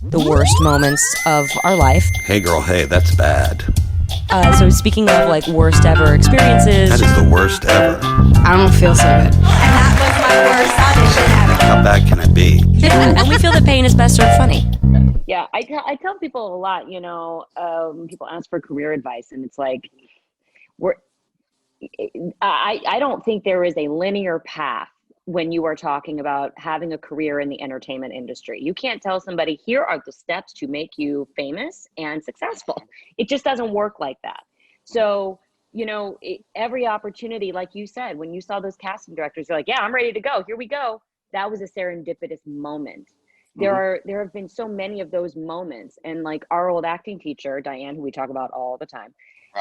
the worst moments of our life. Hey girl, hey, that's bad. So speaking of like worst ever experiences. That is the worst ever. I don't feel so good. And that was my worst audition ever. How bad can it be? And we feel that pain is best served funny. Yeah, I tell people a lot, people ask for career advice, and it's like, I don't think there is a linear path when you are talking about having a career in the entertainment industry. You can't tell somebody, here are the steps to make you famous and successful. It just doesn't work like that. So, every opportunity, like you said, when you saw those casting directors, you're like, yeah, I'm ready to go. Here we go. That was a serendipitous moment. There have been so many of those moments. And like our old acting teacher, Diane, who we talk about all the time,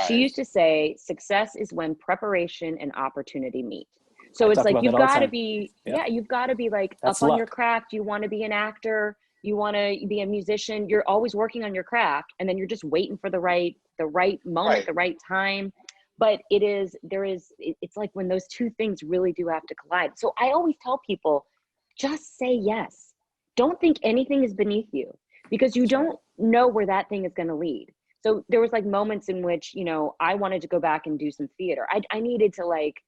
she used to say, success is when preparation and opportunity meet. So it's like, you've got to be, you've got to be like up on your craft. You want to be an actor, you want to be a musician. You're always working on your craft, and then you're just waiting for the right moment, the right time. But it's like when those two things really do have to collide. So I always tell people, just say yes. Don't think anything is beneath you, because you don't know where that thing is going to lead. So there was like moments in which, I wanted to go back and do some theater. I needed to like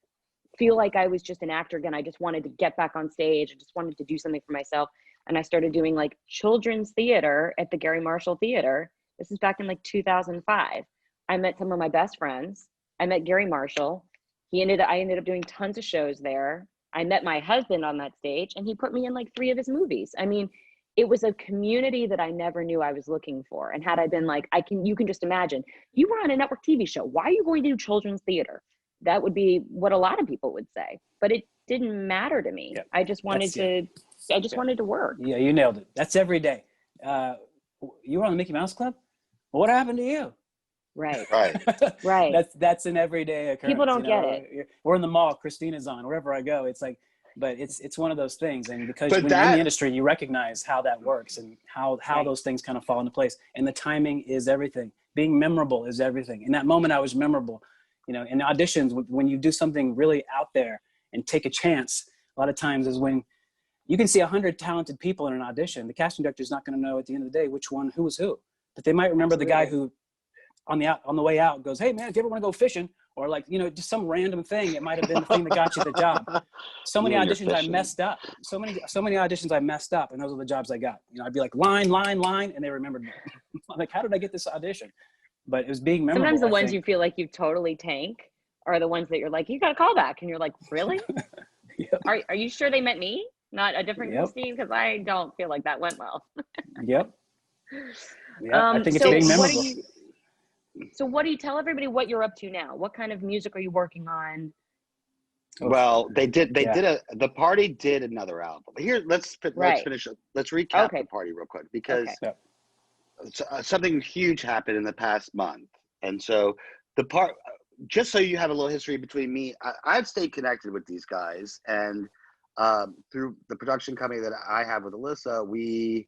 feel like I was just an actor again. I just wanted to get back on stage. I just wanted to do something for myself. And I started doing like children's theater at the Gary Marshall Theater. This is back in like 2005. I met some of my best friends. I met Gary Marshall. I ended up doing tons of shows there. I met my husband on that stage, and he put me in like 3 of his movies. I mean, it was a community that I never knew I was looking for. And had I been like, you can just imagine, you were on a network TV show. Why are you going to do children's theater? That would be what a lot of people would say, but it didn't matter to me. I just wanted to work. Yeah, you nailed it. That's every day. You were on the Mickey Mouse Club? Well, what happened to you? Right. Right. That's an everyday occurrence. People don't get it. We're in the mall, Christina's on, wherever I go. It's like, but it's one of those things. And because when you're in the industry, you recognize how that works and how those things kind of fall into place. And the timing is everything. Being memorable is everything. In that moment, I was memorable. In auditions, when you do something really out there and take a chance, a lot of times is when you can see 100 talented people in an audition. The casting director is not going to know at the end of the day who was who. But they might remember the guy who on the way out goes, hey man, if you ever want to go fishing, or like, just some random thing. It might've been the thing that got you the job. So many auditions I messed up. So many auditions I messed up, and those are the jobs I got. I'd be like line, and they remembered me. I'm like, how did I get this audition? But it was being memorable. Sometimes the ones you feel like you totally tank are the ones that you're like, you got a call back, and you're like, really? Yep. Are you sure they meant me, not a different Christine? Because I don't feel like that went well. Yep. Yeah, I think it's being memorable. So what do you tell everybody what you're up to now? What kind of music are you working on? Well, the party did another album. Here, let's finish. Let's recap the party real quick, because something huge happened in the past month. And so just so you have a little history between me, I've stayed connected with these guys, and through the production company that I have with Alyssa, we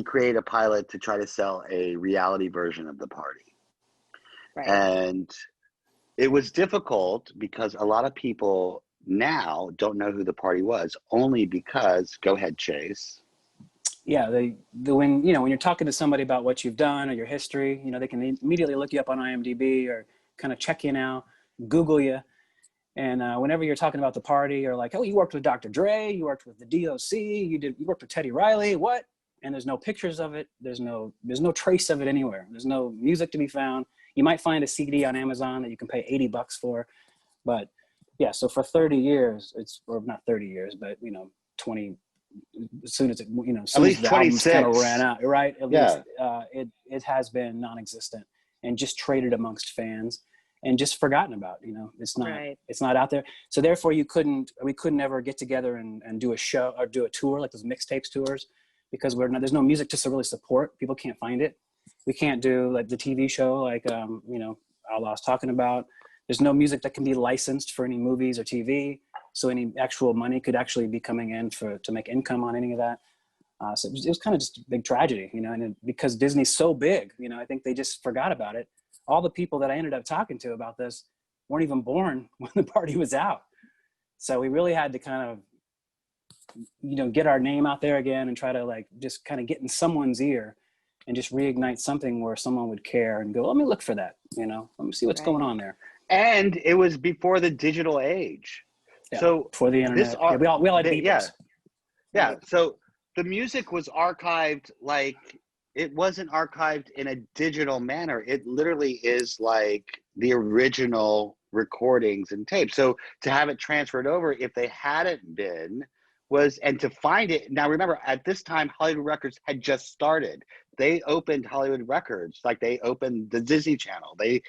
create a pilot to try to sell a reality version of the party. Right. And it was difficult because a lot of people now don't know who the party was, only because, go ahead, Chase. Yeah, when you're talking to somebody about what you've done or your history, they can immediately look you up on IMDb or kind of check you now, Google you. And whenever you're talking about the party, or like, oh, you worked with Dr. Dre, you worked with the DOC, you worked with Teddy Riley, what? And there's no pictures of it. There's no trace of it anywhere. There's no music to be found. You might find a CD on Amazon that you can pay $80 for, but yeah. So for 30 years, or not 30 years, but 20. As soon as at least the albums kind of ran out, right? At least it has been non-existent and just traded amongst fans and just forgotten about. It's not out there. So therefore, we couldn't ever get together and do a show or do a tour like those mixtapes tours, because there's no music to really support. People can't find it. We can't do like the TV show, like, Alaa's talking about. There's no music that can be licensed for any movies or TV. So any actual money could actually be coming in to make income on any of that. So it was kind of just a big tragedy, and because Disney's so big, I think they just forgot about it. All the people that I ended up talking to about this weren't even born when the party was out. So we really had to kind of get our name out there again and try to like just kind of get in someone's ear and just reignite something where someone would care and go, let me look for that, let me see what's going on there. And it was before the digital age. Yeah, so before the internet, we all had beepers. Yeah. So the music was archived, like it wasn't archived in a digital manner. It literally is like the original recordings and tapes. So to have it transferred over, if they hadn't been, and to find it. Now remember, at this time, Hollywood Records had just started. They opened Hollywood Records, like they opened the Disney Channel. They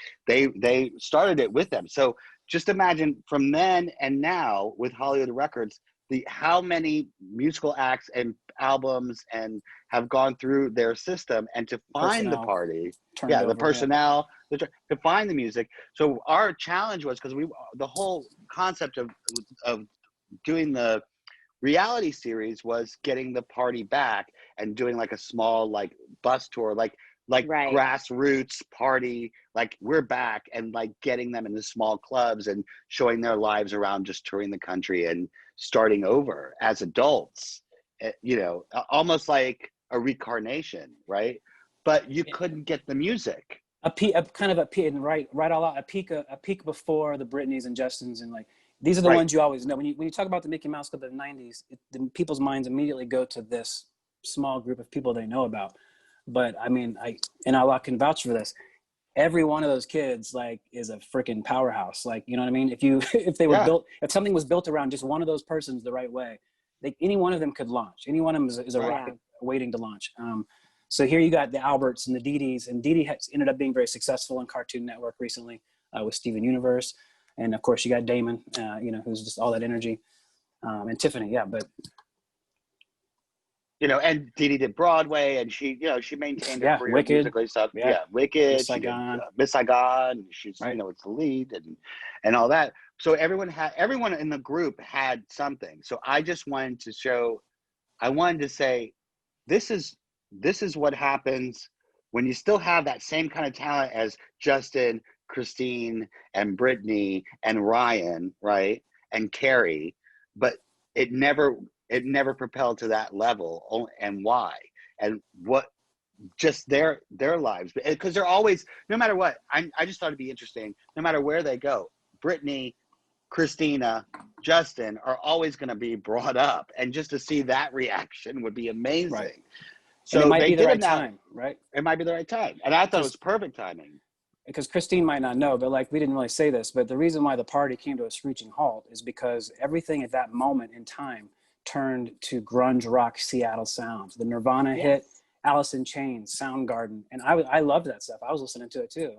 started it with them. So just imagine from then and now with Hollywood Records, how many musical acts and albums and have gone through their system, and to find the party, the personnel, to find the music. So our challenge was, because the whole concept of doing the reality series was getting the party back and doing like a small like bus tour, like grassroots party, like we're back, and like getting them into small clubs and showing their lives around, just touring the country and starting over as adults, almost like a reincarnation, right? But you couldn't get the music. A peak before the Britneys and Justins, and like these are the ones you always know. When you talk about the Mickey Mouse Club of the 90s, people's minds immediately go to this small group of people they know about. But I mean, Alaa can vouch for this. Every one of those kids like is a freaking powerhouse. Like, you know what I mean? If something was built around just one of those persons the right way, any one of them could launch. Any one of them is a rocket waiting to launch. So here you got the Alberts and the Dee Dees, and Dee Dee has ended up being very successful on Cartoon Network recently with Steven Universe. And of course you got Damon, who's just all that energy, and Tiffany. Yeah. But and Dee Dee did Broadway, and she maintained her career Wicked, musically stuff. Yeah, Wicked, Miss Saigon. Miss Saigon. She's it's the lead and all that. So everyone in the group had something. So I just wanted to say, this is what happens when you still have that same kind of talent as Justin, Christine, and Brittany, and Ryan, right, and Carrie, but it never propelled to that level. And why? And what? Just their lives, because they're always, no matter what. I just thought it'd be interesting. No matter where they go, Brittany, Christina, Justin are always going to be brought up, and just to see that reaction would be amazing. Right. So and it might be the right time, right? It might be the right time, and I thought it was perfect timing. Because Christine might not know, but like we didn't really say this, but the reason why the party came to a screeching halt is because everything at that moment in time turned to grunge rock Seattle sounds. The Nirvana hit, Alice in Chains, Soundgarden, and I loved that stuff. I was listening to it too.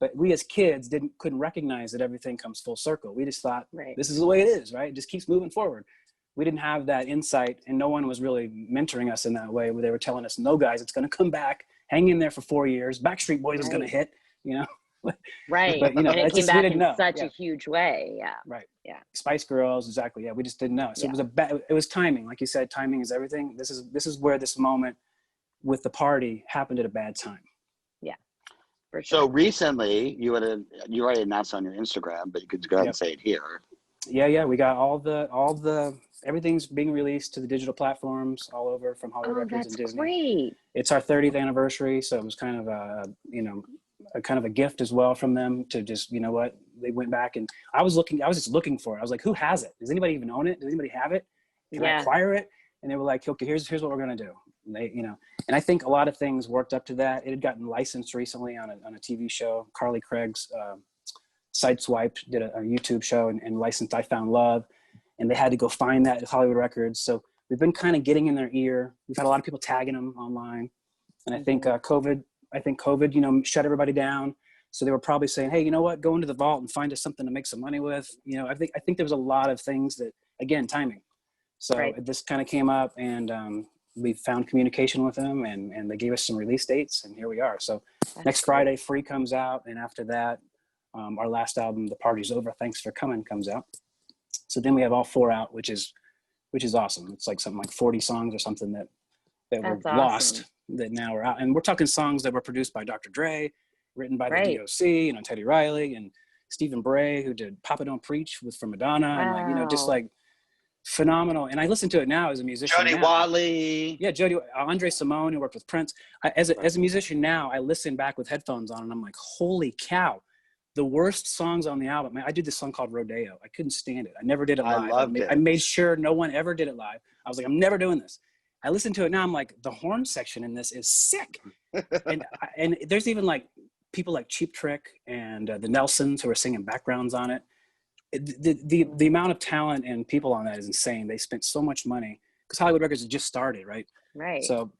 But we as kids couldn't recognize that everything comes full circle. We just thought, this is the way it is, right? It just keeps moving forward. We didn't have that insight, and no one was really mentoring us in that way, where they were telling us, no guys, it's going to come back, hang in there for 4 years, Backstreet Boys is going to hit, Right. But, and it came back in such a huge way. Yeah. Right. Yeah. Spice Girls. Exactly. Yeah. We just didn't know. So it was timing. Like you said, timing is everything. This is where this moment with the party happened at a bad time. Yeah. For sure. So recently you already announced on your Instagram, but you could go ahead and say it here. Yeah. We got all the everything's being released to the digital platforms all over, from Hollywood Records and Disney. Great. It's our 30th anniversary. So it was kind of a gift as well from them to just, they went back, and I was just looking for it. I was like, who has it? Does anybody even own it? Does anybody have it? Can I acquire it? And they were like, okay, here's what we're going to do. And they, and I think a lot of things worked up to that. It had gotten licensed recently on a TV show. Carly Craig's Sideswiped did a YouTube show and licensed I Found Love, and they had to go find that at Hollywood Records. So we've been kind of getting in their ear. We've had a lot of people tagging them online. And I think COVID, shut everybody down. So they were probably saying, hey, you know what, go into the vault and find us something to make some money with. I think there was a lot of things that, again, timing. So this kind of came up, and we found communication with them, and they gave us some release dates, and here we are. So next Friday, Free comes out. And after that, our last album, The Party's Over, Thanks for Coming, comes out. So then we have all 4 out, which is awesome. It's like something like 40 songs or something that were lost, that now are out. And we're talking songs that were produced by Dr. Dre, written by the DOC, Teddy Riley, and Stephen Bray, who did Papa Don't Preach from Madonna. And phenomenal. And I listen to it now as a musician. Jody Watley. Yeah, Jody, Andre Simone, who worked with Prince. As a musician now, I listen back with headphones on and I'm like, holy cow. The worst songs on the album. Man, I did this song called Rodeo. I couldn't stand it. I never did it live. I loved it. I made sure no one ever did it live. I was like, I'm never doing this. I listen to it now. I'm like, the horn section in this is sick. and there's even like people like Cheap Trick and the Nelsons who are singing backgrounds on it. The amount of talent and people on that is insane. They spent so much money because Hollywood Records had just started, right? Right. So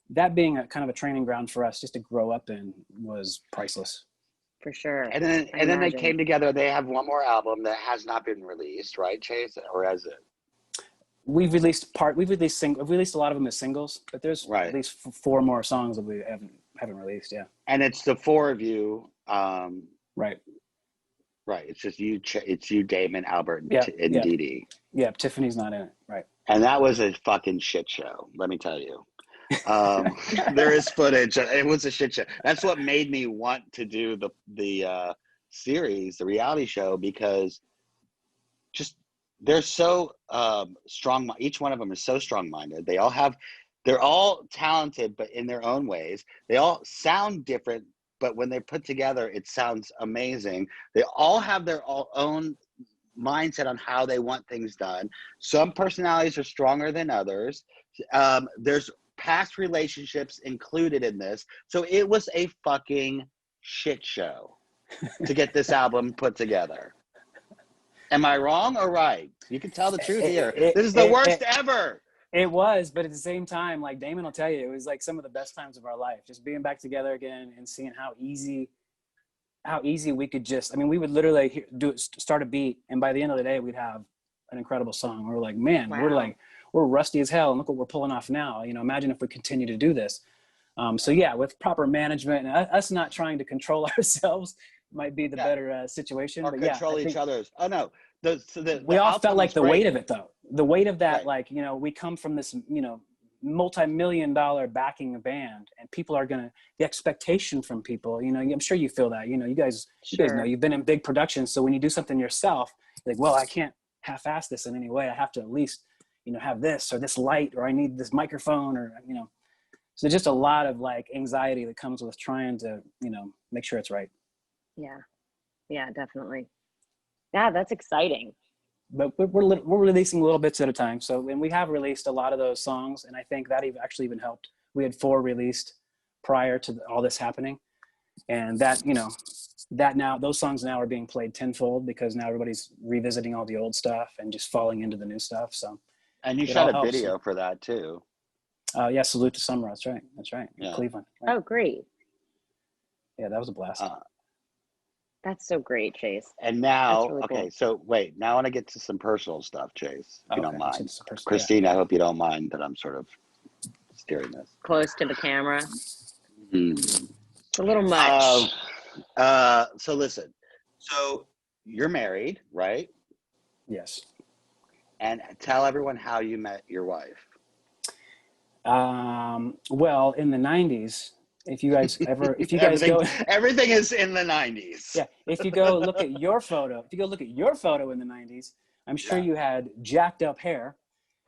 that being a kind of a training ground for us just to grow up in was priceless. For sure. And then they came together. They have one more album that has not been released, right, Chase? Or has it? We've released a lot of them as singles, but there's at least 4 more songs that we haven't released. Yeah. And it's the 4 of you. Right. Right. It's just you. It's you, Damon, Albert, and Dee Dee. Yeah. Tiffany's not in it. Right. And that was a fucking shit show. Let me tell you. There is footage. It was a shit show. That's what made me want to do the series, the reality show, because just they're so strong. Each one of them is so strong-minded. They're all talented, but in their own ways. They all sound different, but when they're put together, it sounds amazing. They all have their own mindset on how they want things done. Some personalities are stronger than others. There's past relationships included in this. So it was a fucking shit show to get this album put together. Am I wrong or right? You can tell the truth here. This is the worst ever. It was, but at the same time, like Damon will tell you, it was like some of the best times of our life. Just being back together again and seeing how easy we could we would literally start a beat, and by the end of the day, we'd have an incredible song. We were like, man, wow. we're rusty as hell, and look what we're pulling off now. You know, imagine if we continue to do this. So yeah, with proper management and us not trying to control ourselves might be the better situation. Or but control each other's. Oh no, we all felt like the weight of it, though. The weight of that, like, you know, we come from this, you know, multi-million-dollar backing a band, and people are the expectation from people, you know, I'm sure you feel that, you know, you guys know you've been in big productions. So when you do something yourself, like, well, I can't half-ass this in any way. I have to at least, you know, have this or this light, or I need this microphone, or, you know, so just a lot of like anxiety that comes with trying to, you know, make sure it's right. Yeah, definitely. Yeah, that's exciting. But we're releasing little bits at a time. So, and we have released a lot of those songs, and I think that actually even helped. We had 4 released prior to all this happening, and that, you know, that now those songs now are being played tenfold because now everybody's revisiting all the old stuff and just falling into the new stuff. So, and you shot a video for that too. Yeah, Salute to Summer. That's right. Yeah. Cleveland. Right. Oh, great. Yeah, that was a blast. That's so great, Chase. And now, really okay, cool. So wait, now I want to get to some personal stuff, Chase, if you don't mind. Christine, yeah. I hope you don't mind that I'm sort of steering this. Close to the camera. Mm. It's a little much. So listen, so you're married, right? Yes. And tell everyone how you met your wife. Well, in the 90s, if you guys everything is in the 90s. Yeah. If you go look at your photo in the 90s, I'm sure you had jacked up hair.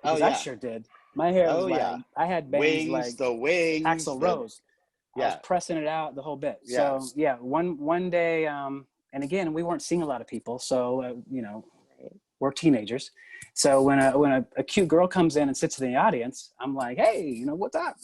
Because I sure did. My hair was I had bangs like the wings, Axl Rose. I was pressing it out the whole bit. Yeah. So yeah, one day, and again, we weren't seeing a lot of people. So, you know, we're teenagers. So when a cute girl comes in and sits in the audience, I'm like, hey, you know, what's up?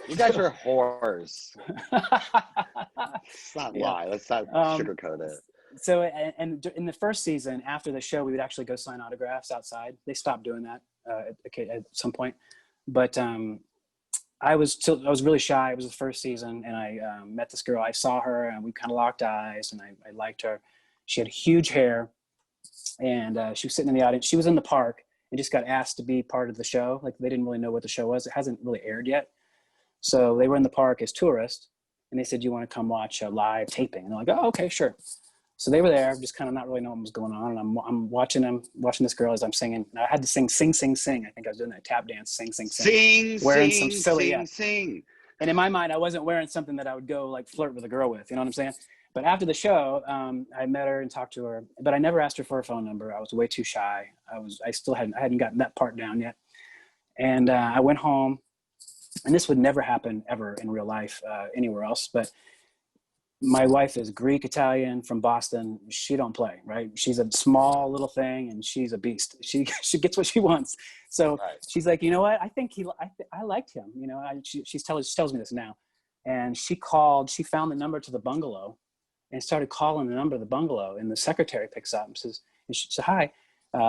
You guys are whores. Let's not lie. Let's not sugarcoat it. So, and in the first season, after the show, we would actually go sign autographs outside. They stopped doing that at some point. But I was really shy. It was the first season, and I met this girl. I saw her, and we kind of locked eyes, and I liked her. She had huge hair, and she was sitting in the audience. She was in the park and just got asked to be part of the show. Like, they didn't really know what the show was. It hasn't really aired yet. So they were in the park as tourists, and they said, "You want to come watch a live taping?" And I'm like, "Oh, okay, sure." So they were there, just kind of not really knowing what was going on. And I'm watching this girl as I'm singing. And I had to sing, sing, sing, sing. I think I was doing that tap dance, sing, sing, sing. Wearing some silly, sing. And in my mind, I wasn't wearing something that I would go like flirt with a girl with. You know what I'm saying? But after the show, I met her and talked to her, but I never asked her for her phone number. I was way too shy. I hadn't gotten that part down yet. And I went home, and this would never happen ever in real life anywhere else. But my wife is Greek Italian from Boston. She don't play, right? She's a small little thing, and she's a beast. She gets what she wants. So she's like, you know what? I think I liked him. You know, she tells me this now. And she found the number to the bungalow, and started calling the number of the bungalow. And the secretary picks up and she said, hi,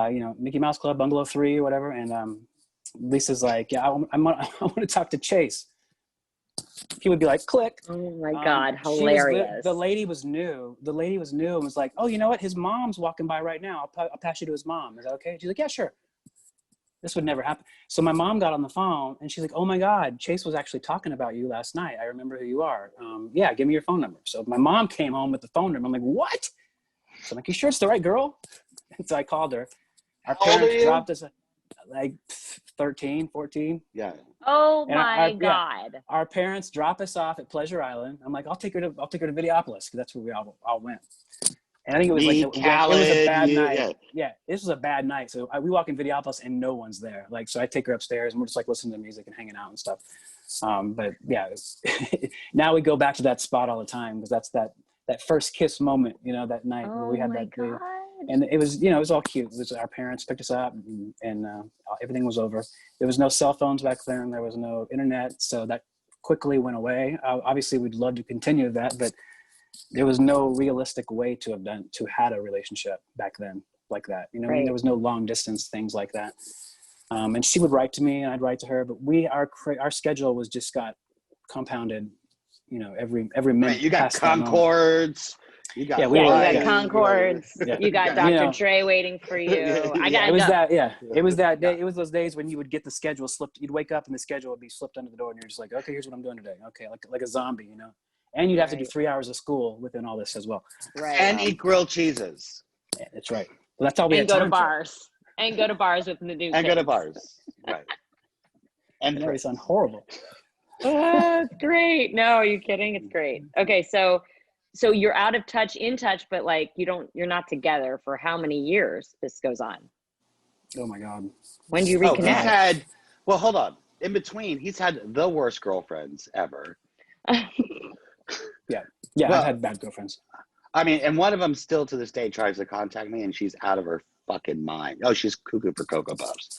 you know, Mickey Mouse Club, Bungalow 3 or whatever. And Lisa's like, yeah, I want to talk to Chase. He would be like, click. Oh my God, hilarious. The lady was new. The lady was new and was like, oh, you know what? His mom's walking by right now. I'll pass you to his mom. Is that okay? She's like, yeah, sure. This would never happen. So my mom got on the phone and she's like, oh my God, Chase was actually talking about you last night. I remember who you are. Yeah, give me your phone number. So my mom came home with the phone number. I'm like, what? So I'm like, you sure it's the right girl? And so I called her. Our parents dropped us like 13, 14. Yeah. Oh my God. Yeah, our parents drop us off at Pleasure Island. I'm like, I'll take her to Videopolis, because that's where we all went. And I think it was it was a bad night. Yeah, this was a bad night. So we walk in Videopolis and no one's there. Like, so I take her upstairs and we're just like listening to music and hanging out and stuff. But yeah, now we go back to that spot all the time, because that's that first kiss moment, you know, that night where we had that. And it was, you know, it was all cute. It was, our parents picked us up and everything was over. There was no cell phones back then. There was no internet. So that quickly went away. Obviously we'd love to continue that, but there was no realistic way to had a relationship back then like that. You know, I mean, there was no long distance things like that. And she would write to me and I'd write to her, but our schedule was just got compounded, you know, every minute. Right, you got Concords. You got Concords. You got Dr. Dre waiting for you. It was that day. It was those days when you would get the schedule slipped. You'd wake up and the schedule would be slipped under the door, and you're just like, okay, here's what I'm doing today. Okay, like a zombie, you know. And you'd have to do 3 hours of school within all this as well. Right. And eat grilled cheeses. Yeah, that's right. Well, that's all we had time to bars. And go to bars with the new And go to bars. Right. And that sounds horrible. Oh, it's great. No, are you kidding? It's great. Okay, so you're out of touch, in touch, but like you're not together for how many years this goes on? Oh my God. When do you reconnect? Well, hold on. In between, he's had the worst girlfriends ever. Yeah, well, I've had bad girlfriends. I mean, and one of them still to this day tries to contact me, and she's out of her fucking mind. Oh, she's cuckoo for Cocoa Puffs.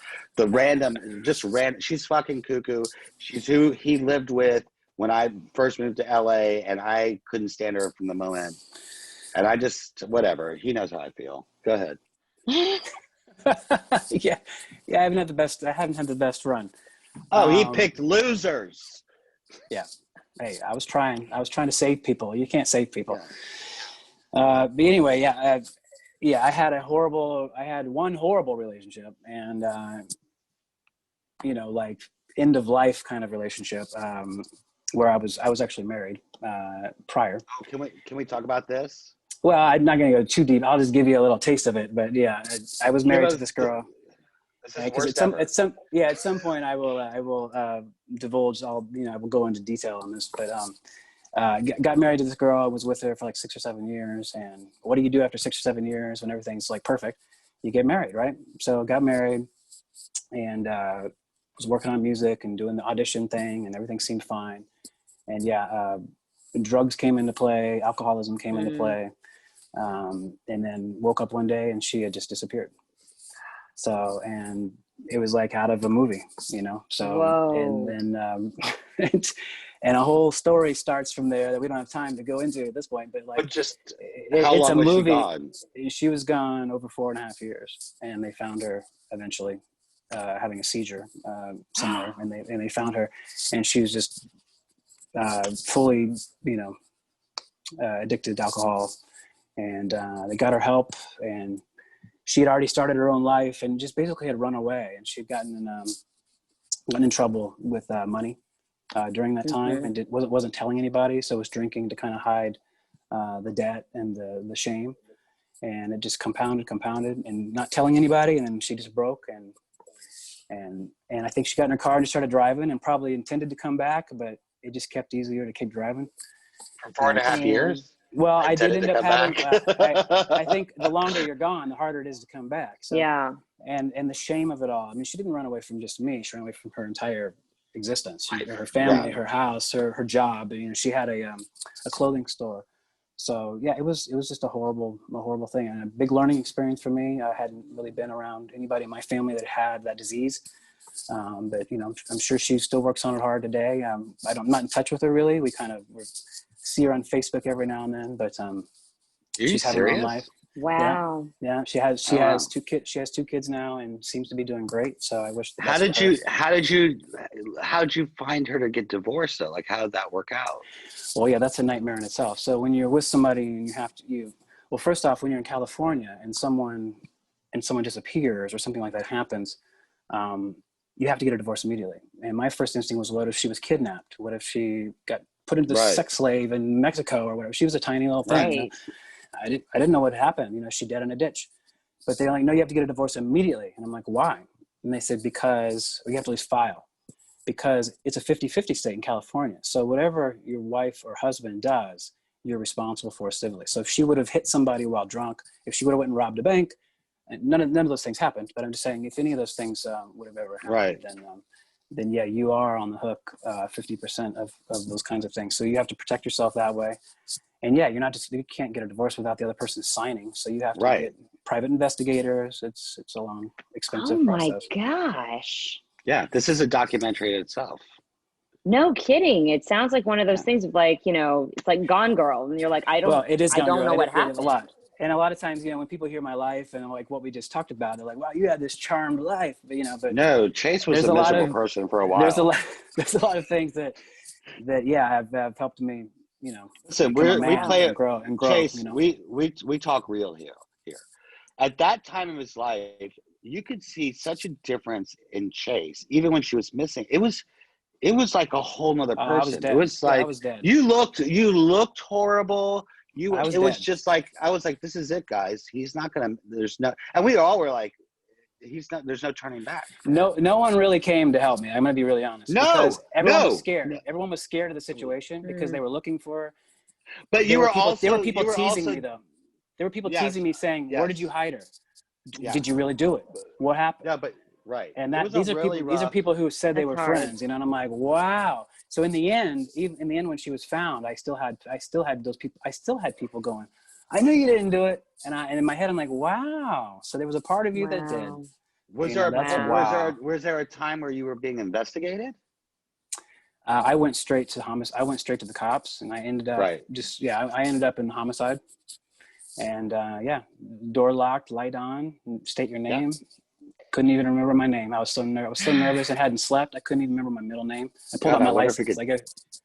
She's fucking cuckoo. She's who he lived with when I first moved to LA, and I couldn't stand her from the moment. And I just, whatever. He knows how I feel. Go ahead. Yeah, I haven't had the best run. Oh, he picked losers. Yeah. Hey, I was trying to save people. You can't save people. Yeah. But anyway, I had one horrible relationship, and you know, like end of life kind of relationship, where I was actually married prior. Can we talk about this? Well, I'm not going to go too deep. I'll just give you a little taste of it. But yeah, I was married to this girl. At some point I will divulge. I will go into detail on this. But got married to this girl. I was with her for like 6 or 7 years. And what do you do after 6 or 7 years when everything's like perfect? You get married, right? So got married, and was working on music and doing the audition thing, and everything seemed fine. And drugs came into play, alcoholism came into play, and then woke up one day and she had just disappeared. So, and it was like out of a movie, you know. So, whoa. And then and a whole story starts from there that we don't have time to go into at this point. But like, how long it's a was movie. She gone? She was gone over 4.5 years, and they found her eventually having a seizure somewhere, and they found her, and she was just fully, you know, addicted to alcohol, and they got her help, and she had already started her own life and just basically had run away, and she'd gotten in trouble with money during that time, and wasn't telling anybody, so was drinking to kind of hide the debt and the shame, and it just compounded and not telling anybody, and then she just broke, and I think she got in her car and just started driving, and probably intended to come back, but it just kept easier to keep driving. For 4.5 years? Well, I did end up having, I think the longer you're gone, the harder it is to come back. So, yeah. And the shame of it all. I mean, she didn't run away from just me. She ran away from her entire existence, her family, her house, her job. You know, she had a clothing store. So yeah, it was just a horrible thing, and a big learning experience for me. I hadn't really been around anybody in my family that had that disease. But you know, I'm sure she still works on it hard today. I'm not in touch with her really. We see her on Facebook every now and then, but she's having her own life. Wow. Yeah. She has 2 kids. She has 2 kids now, and seems to be doing great. So I wish. How did you find her to get divorced though? Like, how did that work out? Well, yeah, that's a nightmare in itself. So when you're with somebody and well, first off, when you're in California and someone disappears or something like that happens, you have to get a divorce immediately. And my first instinct was, what if she was kidnapped? What if she got put into sex slave in Mexico or whatever? She was a tiny little thing. You know? I didn't know what happened. You know, she dead in a ditch. But they're like, no, you have to get a divorce immediately. And I'm like, why? And they said, because you have to at least file. Because it's a 50-50 state in California. So whatever your wife or husband does, you're responsible for civilly. So if she would have hit somebody while drunk, if she would have went and robbed a bank, and none of those things happened, but I'm just saying, if any of those things would have ever happened, then yeah, you are on the hook 50% of those kinds of things. So you have to protect yourself that way. And yeah, you can't get a divorce without the other person signing. So you have to get private investigators. It's a long, expensive process. Oh my gosh. Yeah, this is a documentary in itself. No kidding. It sounds like one of those things of like, you know, it's like Gone Girl. And you're like, I don't know what happened. A lot. And a lot of times, you know, when people hear my life and like what we just talked about, they're like, wow, you had this charmed life. But, you know, no, Chase was a miserable person for a while. There's a lot of things that have helped me, you know. Listen, we play it, grow. Chase, you know? we talk real here. At that time of his life, you could see such a difference in Chase, even when she was missing. It was like a whole nother person. It was like, I was dead. You looked horrible. It was just like, I was like, this is it, guys. He's not gonna. And we all were like, there's no turning back. No one really came to help me. I'm gonna be really honest. Because everyone was scared. Everyone was scared of the situation because they were looking for. But there were people teasing me though. There were people teasing me saying, "Where did you hide her? Did you really do it? What happened?" Yeah, but And these are people who said they were friends, you know. And I'm like, wow. So in the end, when she was found, I still had those people. I still had people going, I knew you didn't do it, and in my head I'm like, wow. So there was a part of you that did. Was there a time where you were being investigated? I went straight to the cops, and I ended up I ended up in homicide. And door locked, light on, state your name. Couldn't even remember my name. I was so nervous and hadn't slept. I couldn't even remember my middle name. I pulled out my license.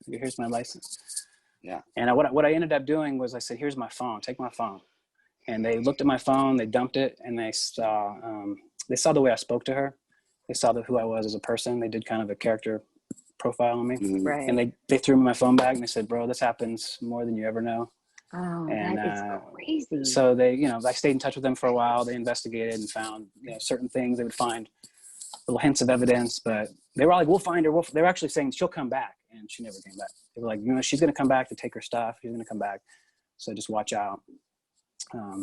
Here's my license. Yeah. And what I ended up doing was I said, here's my phone. Take my phone. And they looked at my phone. They dumped it, and they saw the way I spoke to her. They saw who I was as a person. They did kind of a character profile on me. Mm-hmm. Right. And they threw me my phone back, and they said, bro, this happens more than you ever know. Oh, and, that is crazy. So they, you know, I stayed in touch with them for a while. They investigated and found, you know, certain things. They would find little hints of evidence, but they were all like, we'll find her. They were actually saying she'll come back, and she never came back. They were like, you know, she's going to come back to take her stuff. She's going to come back. So just watch out.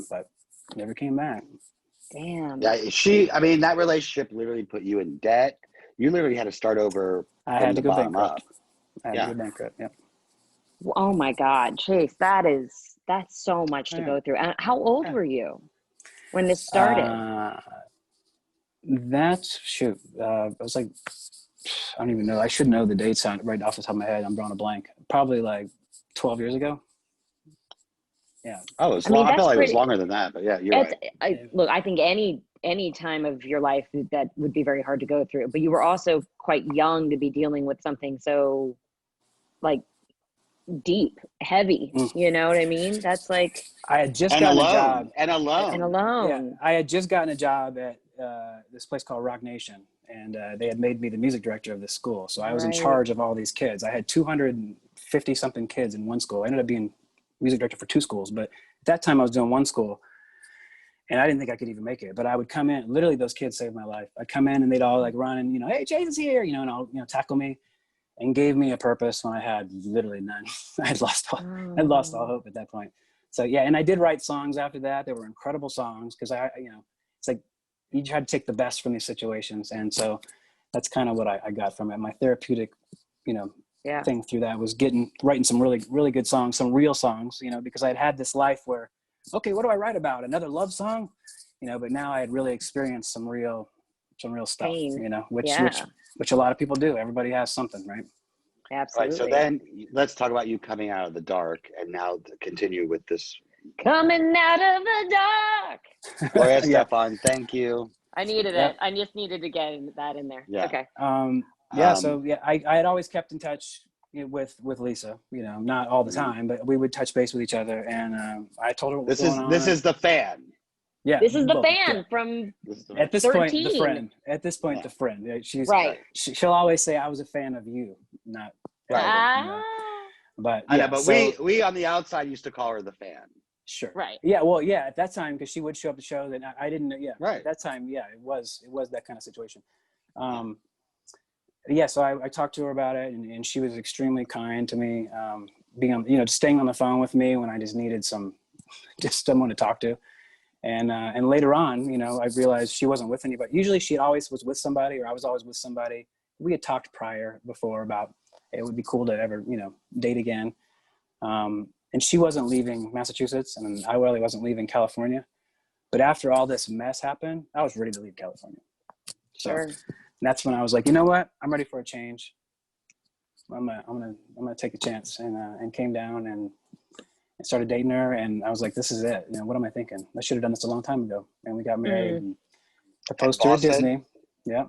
But never came back. Damn. Yeah, that relationship literally put you in debt. You literally had to start over. I had to go bankrupt. I had to go bankrupt. Yep. Oh my God, Chase, that's so much to go through. And how old were you when this started? I was like, I don't even know. I should know the dates right off the top of my head. I'm drawing a blank. Probably like 12 years ago. Yeah. Oh, I feel like it was longer than that, but yeah, you're right. Look, I think any time of your life that would be very hard to go through, but you were also quite young to be dealing with something so like deep, heavy, you know what I mean? That's like, I had just gotten a job. And alone. Yeah, I had just gotten a job at this place called Rock Nation, and they had made me the music director of this school. So I was in charge of all these kids. I had 250 something kids in one school. I ended up being music director for 2 schools, but at that time I was doing 1 school, and I didn't think I could even make it. But I would come in, literally those kids saved my life. I'd come in and they'd all like run and, you know, hey, Jason's here, you know, and all, you know, tackle me. and gave me a purpose when I had literally none. I'd lost all hope at that point. So yeah, and I did write songs after that. They were incredible songs because it's like you try to take the best from these situations, and so that's kind of what I got from it. My therapeutic, thing through that was writing some really, really good songs, some real songs, because I'd had this life where, okay, what do I write about? Another love song, but now I had really experienced some real stuff, pain. Which a lot of people do. Everybody has something, right? Absolutely. Right. So then let's talk about you coming out of the dark and now continue with this. Coming out of the dark. Gloria Estefan, thank you. I needed it. I just needed to get that in there. Yeah. Okay. I had always kept in touch with Lisa, not all the time, but we would touch base with each other. And I told her what was going on. This is the fan. Yeah. This is the fan from at this 13. point, the friend. At this point, the friend. She's right. She'll always say, "I was a fan of you," not. Right. But I know, but we on the outside used to call her the fan. Sure. Right. Yeah. Well, yeah. At that time, because she would show up to show that I didn't. Yeah. Right. At that time, yeah, it was that kind of situation. So I talked to her about it, and she was extremely kind to me, being on, just staying on the phone with me when I just needed someone to talk to. And later on, I realized she wasn't with anybody. Usually she always was with somebody, or I was always with somebody. We had talked before about it would be cool to ever, date again. And she wasn't leaving Massachusetts, and I really wasn't leaving California. But after all this mess happened, I was ready to leave California. Sure. So that's when I was like, you know what? I'm ready for a change. I'm gonna take a chance, and came down and started dating her, and I was like, this is it. What am I thinking? I should have done this a long time ago. And we got married and proposed to her at Disney. Yeah.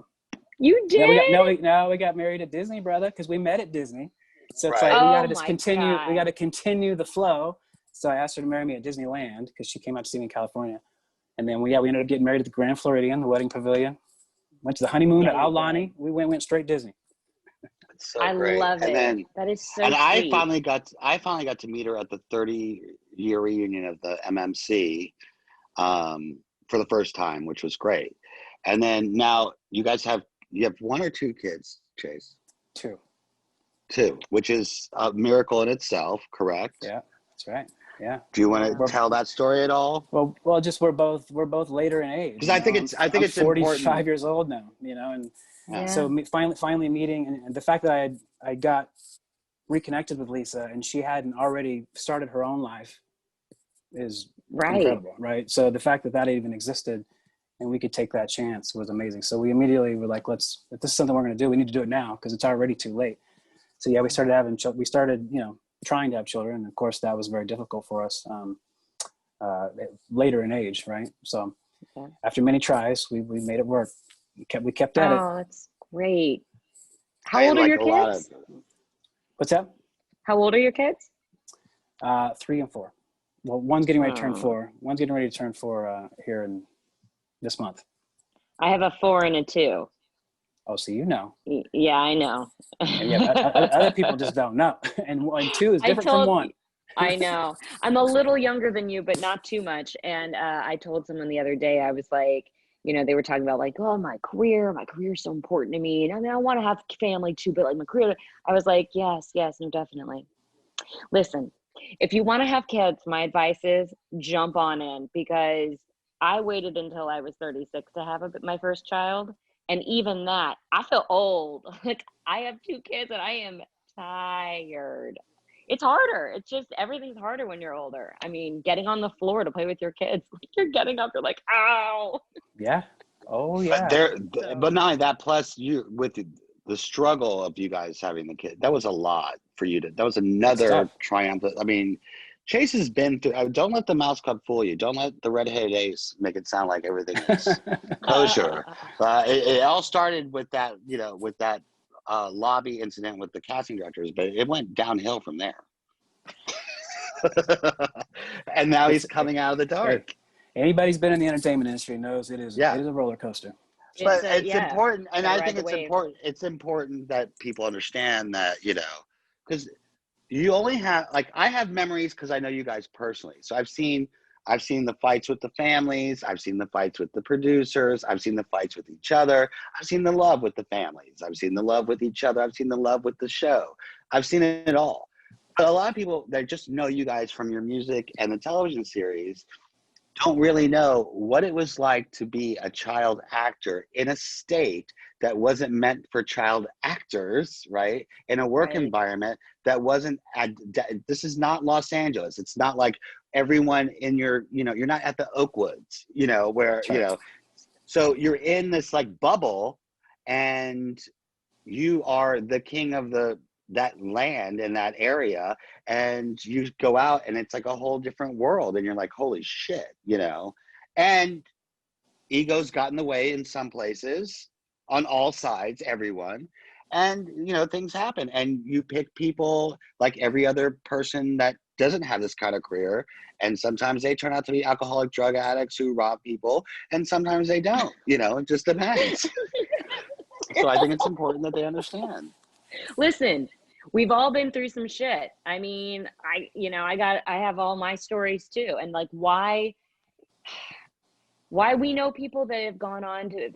You did? Yeah, we got married at Disney, brother, because we met at Disney. So it's like we got to just continue. God. We got to continue the flow. So I asked her to marry me at Disneyland because she came out to see me in California, and then we ended up getting married at the Grand Floridian, the wedding pavilion. Went to the honeymoon at Aulani. We went straight Disney. It's so I great. love and it. Then, that is so. And sweet. I finally got to meet her at the 30-year reunion of the MMC for the first time, which was great. And then now you have one or two kids, Chase? Two, which is a miracle in itself, correct? Yeah, that's right. Yeah. Do you want to tell that story at all? Well, just we're both later in age. Because I think it's 45 important. years old now, and so finally meeting, and the fact that I got reconnected with Lisa, and she hadn't already started her own life is incredible, right? So the fact that even existed, and we could take that chance was amazing. So we immediately were like, if this is something we're going to do, we need to do it now because it's already too late. So yeah, we started trying to have children. And of course that was very difficult for us later in age, right? So after many tries, we made it work. We kept at it. Oh, that's great. How old are your kids? What's that? How old are your kids? 3 and 4. Well, one's getting ready to turn 4. One's getting ready to turn 4 here in this month. I have a 4 and a 2. Oh, so you know. Yeah, I know. Other people just don't know. And 2 is different from 1. I know. I'm a little younger than you, but not too much. And I told someone the other day, I was like, they were talking about like, oh, my career is so important to me. And I mean, I want to have family too, but like my career, I was like, yes, no, definitely. Listen, if you want to have kids, my advice is jump on in, because I waited until I was 36 to have my first child. And even that, I feel old. Like I have 2 kids and I am tired. It's harder. It's just, everything's harder when you're older. I mean, getting on the floor to play with your kids, like you're getting up, you're like, ow. Yeah. Oh yeah. But not only that, plus you with the struggle of you guys having the kid, that was a lot for you that was another triumph. I mean, Chase has been through, don't let the mouse club fool you. Don't let the redheaded ace make it sound like everything is kosher. It all started with that, lobby incident with the casting directors, but it went downhill from there. And now he's coming out of the dark. Anybody's been in the entertainment industry knows it is a roller coaster. But it's important, and I think it's important that people understand that, because you only have, like, I have memories because I know you guys personally. So I've seen I've seen the fights with the families. I've seen the fights with the producers. I've seen the fights with each other. I've seen the love with the families. I've seen the love with each other. I've seen the love with the show. I've seen it all. But a lot of people that just know you guys from your music and the television series don't really know what it was like to be a child actor in a state that wasn't meant for child actors, right? In a work environment that wasn't, this is not Los Angeles. It's not like everyone in your, you're not at the Oakwoods, where, so you're in this like bubble and you are the king of that land in that area, and you go out and it's like a whole different world, and you're like, holy shit, and egos got in the way in some places on all sides, everyone, and things happen, and you pick people like every other person that doesn't have this kind of career, and sometimes they turn out to be alcoholic drug addicts who rob people, and sometimes they don't, it just depends. So I think it's important that they understand. Listen, we've all been through some shit. I mean, I have all my stories too. And like, why we know people that have gone on to,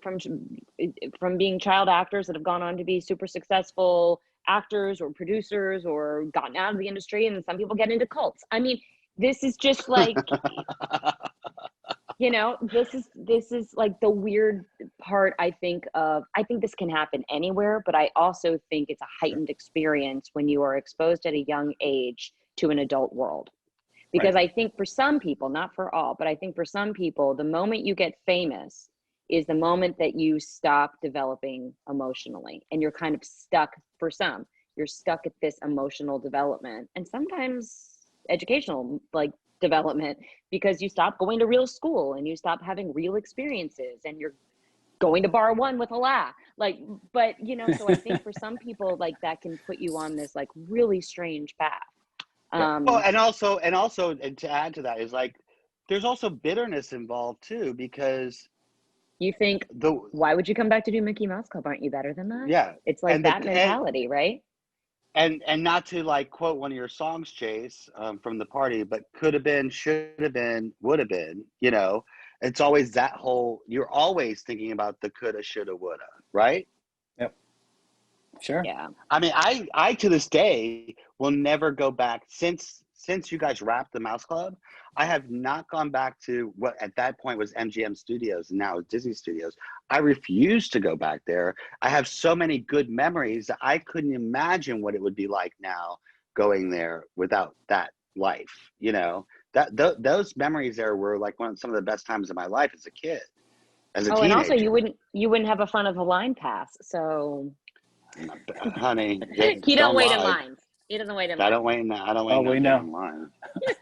from being child actors that have gone on to be super successful actors or producers or gotten out of the industry. And some people get into cults. I mean, this is just like, this is like the weird part, I think this can happen anywhere, but I also think it's a heightened experience when you are exposed at a young age to an adult world. Because I think for some people, not for all, but I think for some people, the moment you get famous is the moment that you stop developing emotionally, and you're kind of stuck. For some, you're stuck at this emotional development, and sometimes educational, like, development, because you stop going to real school and you stop having real experiences, and you're going to bar one with Alaa, like, but so I think for some people, like, that can put you on this like really strange path. Well, and also to add to that is like, there's also bitterness involved too, because you think, why would you come back to do Mickey Mouse Club? Aren't you better than that? Yeah, it's like that mentality, right? And not to like quote one of your songs, Chase, from the party, but could have been, should have been, would have been, it's always that whole, you're always thinking about the coulda, shoulda, woulda, right? Yep. Sure. Yeah. I mean, I to this day will never go back since you guys wrapped the Mouse Club. I have not gone back to what at that point was MGM Studios and now Disney Studios. I refuse to go back there. I have so many good memories that I couldn't imagine what it would be like now going there without that life. Those memories there were like some of the best times of my life as a kid, as a teenager. And also you wouldn't have a front of the line pass, so. Honey, he don't wait in lines. He doesn't wait in line. I don't wait in no damn line.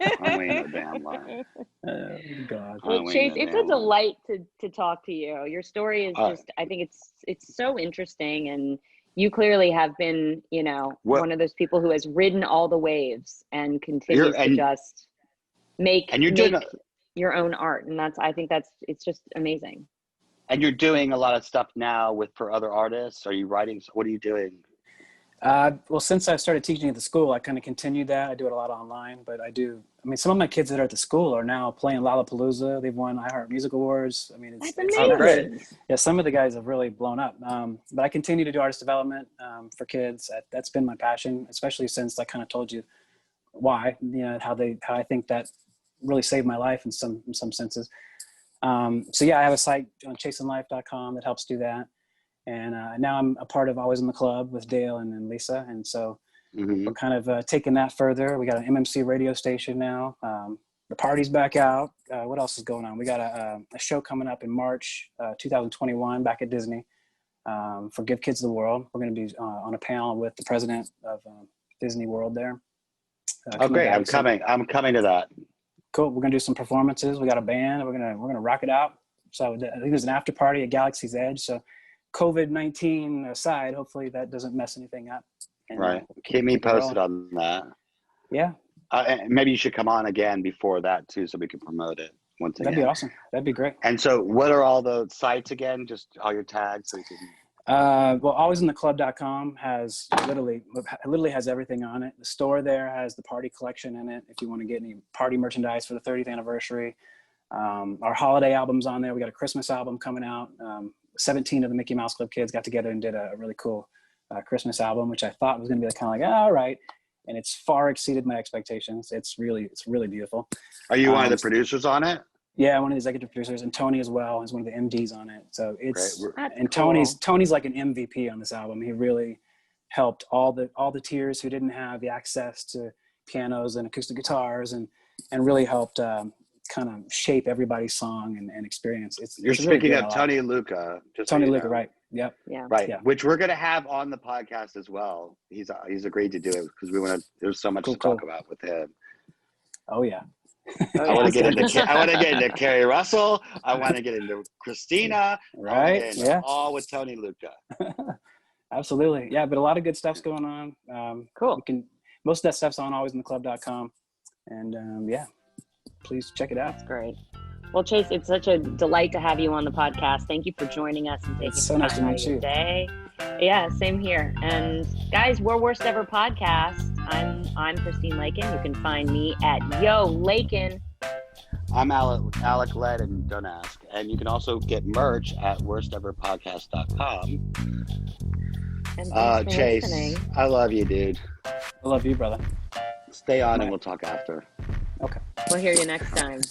I don't wait in no damn line. Oh, God. Well, Chase, it's a delight to talk to you. Your story is just, I think it's so interesting, and you clearly have been, one of those people who has ridden all the waves and continues to just make your own art, and I think it's just amazing. And you're doing a lot of stuff now for other artists. Are you writing? What are you doing? Well, since I started teaching at the school, I kind of continued that. I do it a lot online, but some of my kids that are at the school are now playing Lollapalooza. They've won iHeart Music Awards. I mean, it's great. Yeah, some of the guys have really blown up. But I continue to do artist development for kids. That's been my passion, especially since I kind of told you why, how I think that really saved my life in some senses. So yeah, I have a site on chaseandlife.com that helps do that. And now I'm a part of Always in the Club with Dale and Lisa. And so we're kind of taking that further. We got an MMC radio station now. The party's back out. What else is going on? We got a show coming up in March 2021 back at Disney for Give Kids the World. We're going to be on a panel with the president of Disney World there. Oh, great. I'm coming to that. Cool. We're gonna do some performances. We got a band. We're gonna rock it out. So I think there's an after party at Galaxy's Edge. So COVID-19 aside, hopefully that doesn't mess anything up. And, right. Keep me posted on that. Yeah. Maybe you should come on again before that too, so we can promote it once again. That'd be awesome. That'd be great. And so, what are all the sites again? Just all your tags, so you can. Well, alwaysintheclub.com has literally has everything on it. The store there has the party collection in it. If you want to get any party merchandise for the 30th anniversary, our holiday album's on there. We got a Christmas album coming out. 17 of the Mickey Mouse Club kids got together and did a really cool Christmas album, which I thought was going to be kind of like, all right. And it's far exceeded my expectations. It's really beautiful. Are you one of the producers on it? Yeah, one of the executive producers, and Tony as well is one of the MDs on it. So it's and cool. Tony's like an MVP on this album. He really helped all the tiers who didn't have the access to pianos and acoustic guitars, and really helped kind of shape everybody's song and experience. You're speaking of Tony Luca. Tony Luca, right? Yep. Yeah. Right. Yeah. Which we're gonna have on the podcast as well. He's agreed to do it because we want to. There's so much to talk about with him. Oh yeah. I want to get into Carrie Russell. I want to get into Christina. Right. Yeah. All with Tony Luca. Absolutely. Yeah, but a lot of good stuff's going on. Cool. most of that stuff's on alwaysintheclub.com, and yeah, please check it out. That's great. Well, Chase, it's such a delight to have you on the podcast. Thank you for joining us and taking so nice to meet you today. Yeah, same here. And guys, we're Worst Ever Podcast. I'm Christine Lakin. You can find me at Yo Lakin. I'm Alaa Khaled, and don't ask. And you can also get merch at worsteverpodcast.com. And Chase, listening. I love you, dude. I love you, brother. Stay on and we'll talk after. Okay. We'll hear you next time.